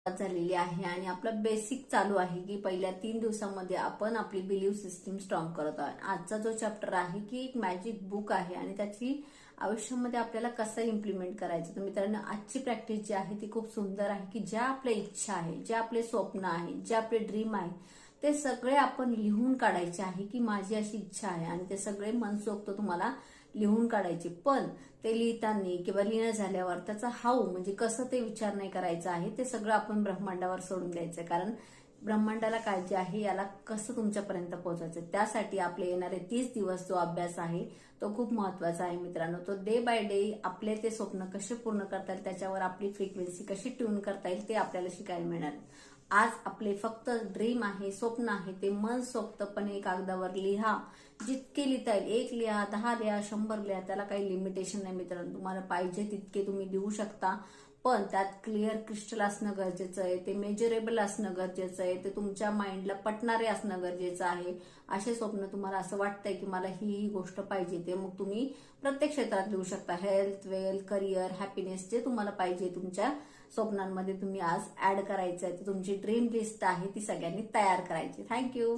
झालेली आहे आणि आपलं बेसिक चालू आहे की पहिल्या 3 दिवसांमध्ये आपण आपली बिलीव्ह सिस्टीम स्ट्रॉंग करत आहोत. आजचा जो चॅप्टर आहे की एक मॅजिक बुक आहे आणि त्याची आयुष्यामध्ये आपल्याला कसं इम्प्लिमेंट करायचं. तर मित्रांनो, आजची प्रॅक्टिस जी आहे ती खूप सुंदर आहे की ज्या आपल्या इच्छा आहे, जे आपले स्वप्न आहे, जे आपले ड्रीम आहे, ते सगळे आपण लिहून काढायचे आहे की माझी अशी इच्छा आहे आणि ते सगळे मनसोक्त तुम्हाला लिहून काढायचे. पण ते लिहिताना किंवा लिहिणं झाल्यावर त्याचा हाऊ म्हणजे कसं ते विचार नाही करायचं आहे, ते सगळं आपण ब्रह्मांडावर सोडून द्यायचं. कारण ब्रह्मांडाला काळजी आहे याला कसं तुमच्यापर्यंत पोहोचायचं. त्यासाठी आपले येणारे 30 दिवस जो अभ्यास आहे तो खूप महत्वाचा आहे मित्रांनो. तो डे बाय डे आपले ते स्वप्न कसे पूर्ण करता येईल, त्याच्यावर आपली फ्रिक्वेन्सी कशी ट्यून करता येईल ते आपल्याला शिकायला मिळणार. आज आपले फक्त ड्रीम आहे, स्वप्न आहे, ते मन सोक्तपणे कागदावर लिहा. जितके लिहिता येईल, 1 लिहा, 10 लिहा, 100 लिहा, त्याला काही लिमिटेशन नाही मित्रांनो. तुम्हाला पाहिजे तितके तुम्ही लिहू शकता. पण त्यात क्लिअर क्रिस्टल असणं गरजेचं आहे, ते मेजरेबल असणं गरजेचं आहे, ते तुमच्या माइंडला पटणारे असणं गरजेचं आहे. असे स्वप्न तुम्हाला असं वाटतंय की मला ही गोष्ट पाहिजे, ते मग तुम्ही प्रत्येक क्षेत्रात लिहू शकता. हेल्थ, वेल्थ, करिअर, हॅपीनेस, जे तुम्हाला पाहिजे तुमच्या स्वप्नांमध्ये तुम्ही आज ऍड करायचं आहे. तुमची ड्रीम लिस्ट आहे ती सगळ्यांनी तयार करायची. थँक्यू.